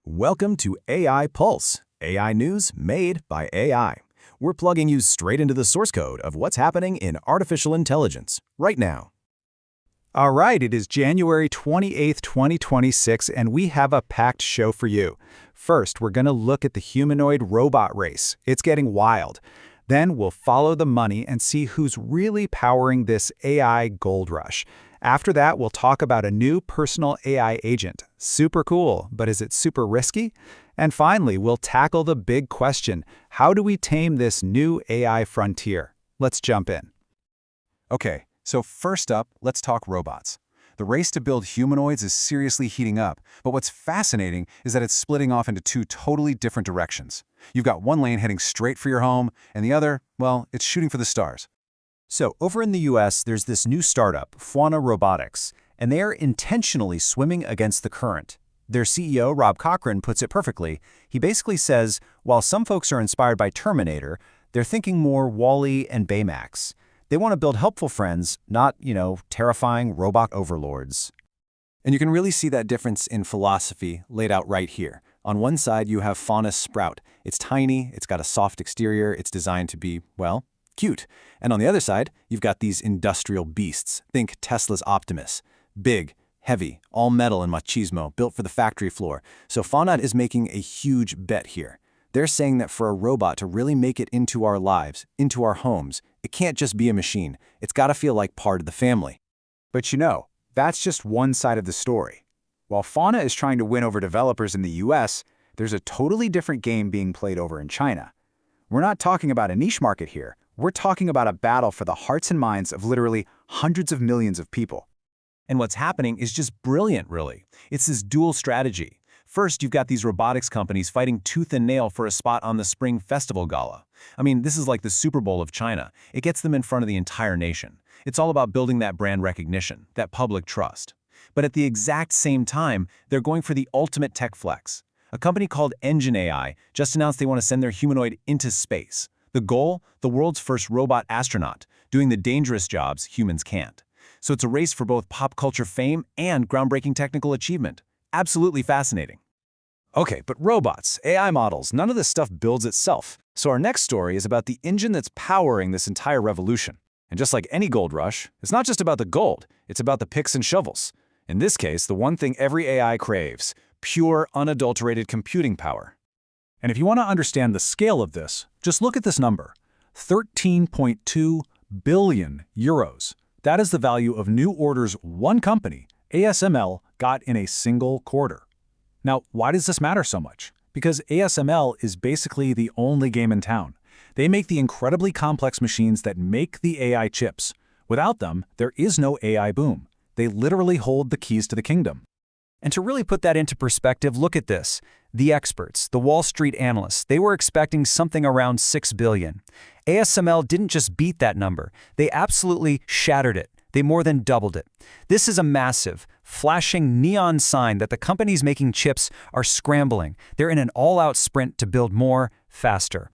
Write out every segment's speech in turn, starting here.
Welcome to AI Pulse, AI news made by AI. We're plugging you straight into the source code of what's happening in artificial intelligence right now. All right, it is January 28th, 2026, and we have a packed show for you. First, we're going to look at the humanoid robot race. It's getting wild. Then we'll follow the money and see who's really powering this AI gold rush. After that, we'll talk about a new personal AI agent. Super cool, but is it super risky? And finally, we'll tackle the big question: how do we tame this new AI frontier? Let's jump in. Okay, so first up, let's talk robots. The race to build humanoids is seriously heating up, but what's fascinating is that it's splitting off into two totally different directions. You've got one lane heading straight for your home, and the other, well, it's shooting for the stars. So over in the US, there's this new startup, Fauna Robotics, and they are intentionally swimming against the current. Their CEO, Rob Cochran, puts it perfectly. He basically says, while some folks are inspired by Terminator, they're thinking more Wall-E and Baymax. They want to build helpful friends, not, terrifying robot overlords. And you can really see that difference in philosophy laid out right here. On one side, you have Fauna's Sprout. It's tiny, it's got a soft exterior, it's designed to be, well, cute. And on the other side, you've got these industrial beasts. Think Tesla's Optimus. Big, heavy, all metal and machismo, built for the factory floor. So Fauna is making a huge bet here. They're saying that for a robot to really make it into our lives, into our homes, it can't just be a machine. It's got to feel like part of the family. But that's just one side of the story. While Fauna is trying to win over developers in the US, there's a totally different game being played over in China. We're not talking about a niche market here. We're talking about a battle for the hearts and minds of literally hundreds of millions of people. And what's happening is just brilliant, really. It's this dual strategy. First, you've got these robotics companies fighting tooth and nail for a spot on the Spring Festival Gala. I mean, this is like the Super Bowl of China. It gets them in front of the entire nation. It's all about building that brand recognition, that public trust. But at the exact same time, they're going for the ultimate tech flex. A company called Engine AI just announced they want to send their humanoid into space. The goal? The world's first robot astronaut, doing the dangerous jobs humans can't. So it's a race for both pop culture fame and groundbreaking technical achievement. Absolutely fascinating. Okay, but robots, AI models, none of this stuff builds itself. So our next story is about the engine that's powering this entire revolution. And just like any gold rush, it's not just about the gold, it's about the picks and shovels. In this case, the one thing every AI craves: pure, unadulterated computing power. And if you want to understand the scale of this, just look at this number: 13.2 billion euros. That is the value of new orders one company, ASML, got in a single quarter. Now, why does this matter so much? Because ASML is basically the only game in town. They make the incredibly complex machines that make the AI chips. Without them, there is no AI boom. They literally hold the keys to the kingdom. And to really put that into perspective, look at this. The experts, the Wall Street analysts, they were expecting something around 6 billion. ASML didn't just beat that number. They absolutely shattered it. They more than doubled it. This is a massive, flashing neon sign that the companies making chips are scrambling. They're in an all-out sprint to build more, faster.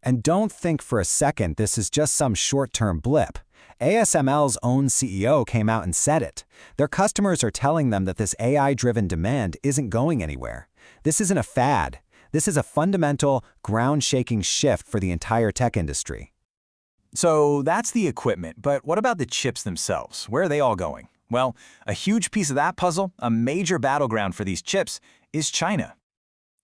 And don't think for a second this is just some short-term blip. ASML's own CEO came out and said it. Their customers are telling them that this AI-driven demand isn't going anywhere. This isn't a fad. This is a fundamental, ground-shaking shift for the entire tech industry. So that's the equipment, but what about the chips themselves? Where are they all going? Well, a huge piece of that puzzle, a major battleground for these chips, is China.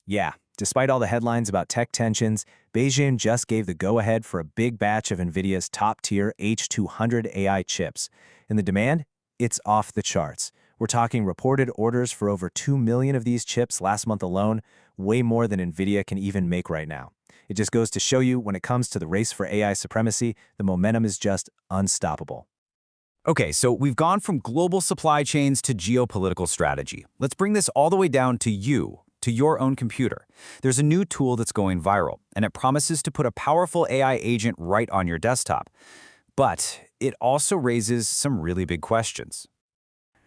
Yeah, despite all the headlines about tech tensions, Beijing just gave the go-ahead for a big batch of NVIDIA's top-tier H200 AI chips. And the demand? It's off the charts. We're talking reported orders for over 2 million of these chips last month alone, way more than NVIDIA can even make right now. It just goes to show you, when it comes to the race for AI supremacy, the momentum is just unstoppable. Okay, so we've gone from global supply chains to geopolitical strategy. Let's bring this all the way down to you, to your own computer. There's a new tool that's going viral, and it promises to put a powerful AI agent right on your desktop. But it also raises some really big questions.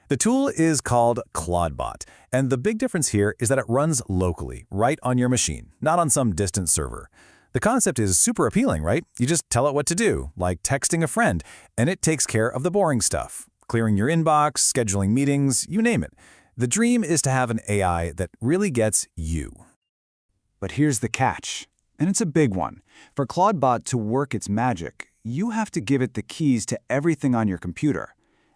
The tool is called Clawdbot, and the big difference here is that it runs locally, right on your machine, not on some distant server. The concept is super appealing, right? You just tell it what to do, like texting a friend, and it takes care of the boring stuff, clearing your inbox, scheduling meetings, you name it. The dream is to have an AI that really gets you. But here's the catch, and it's a big one. For Clawdbot to work its magic, you have to give it the keys to everything on your computer.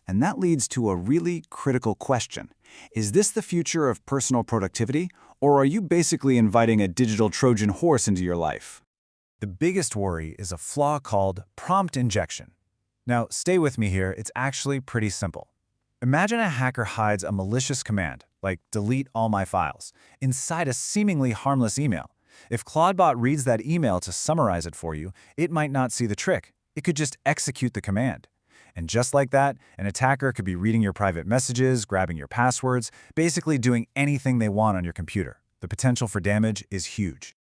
And that leads to a really critical question. Is this the future of personal productivity, or are you basically inviting a digital Trojan horse into your life? The biggest worry is a flaw called prompt injection. Now, stay with me here, it's actually pretty simple. Imagine a hacker hides a malicious command, like delete all my files, inside a seemingly harmless email. If Clawdbot reads that email to summarize it for you, it might not see the trick. It could just execute the command. And just like that, an attacker could be reading your private messages, grabbing your passwords, basically doing anything they want on your computer. The potential for damage is huge.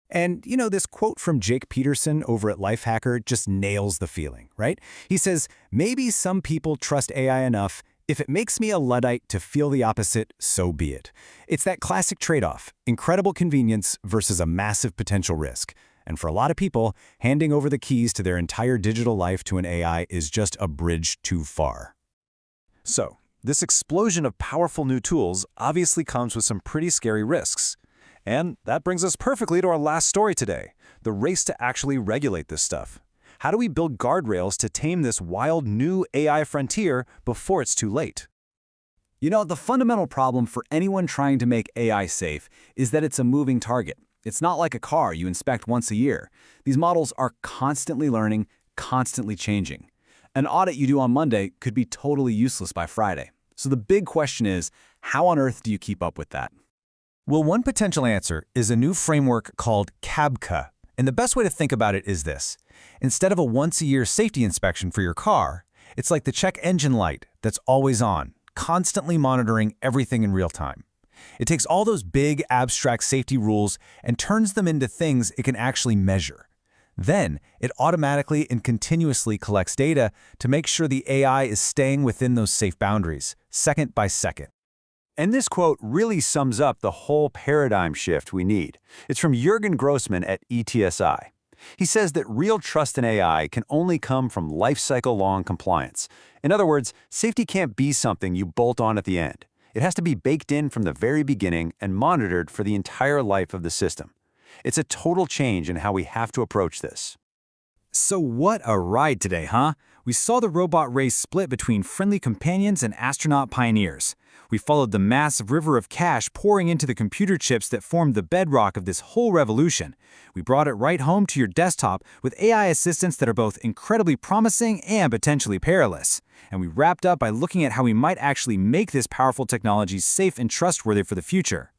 And, this quote from Jake Peterson over at Lifehacker just nails the feeling, right? He says, maybe some people trust AI enough. If it makes me a Luddite to feel the opposite, so be it. It's that classic trade-off, incredible convenience versus a massive potential risk. And for a lot of people, handing over the keys to their entire digital life to an AI is just a bridge too far. So, this explosion of powerful new tools obviously comes with some pretty scary risks. And that brings us perfectly to our last story today, the race to actually regulate this stuff. How do we build guardrails to tame this wild new AI frontier before it's too late? The fundamental problem for anyone trying to make AI safe is that it's a moving target. It's not like a car you inspect once a year. These models are constantly learning, constantly changing. An audit you do on Monday could be totally useless by Friday. So the big question is, how on earth do you keep up with that? Well, one potential answer is a new framework called CABCA. And the best way to think about it is this. Instead of a once-a-year safety inspection for your car, it's like the check engine light that's always on, constantly monitoring everything in real time. It takes all those big, abstract safety rules and turns them into things it can actually measure. Then, it automatically and continuously collects data to make sure the AI is staying within those safe boundaries, second by second. And this quote really sums up the whole paradigm shift we need. It's from Jürgen Grossman at ETSI. He says that real trust in AI can only come from life-cycle-long compliance. In other words, safety can't be something you bolt on at the end. It has to be baked in from the very beginning and monitored for the entire life of the system. It's a total change in how we have to approach this. So what a ride today, huh? We saw the robot race split between friendly companions and astronaut pioneers. We followed the massive river of cash pouring into the computer chips that formed the bedrock of this whole revolution. We brought it right home to your desktop with AI assistants that are both incredibly promising and potentially perilous. And we wrapped up by looking at how we might actually make this powerful technology safe and trustworthy for the future.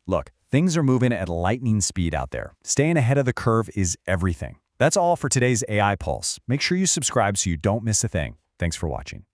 Look, things are moving at lightning speed out there. Staying ahead of the curve is everything. That's all for today's AI Pulse. Make sure you subscribe so you don't miss a thing. Thanks for watching.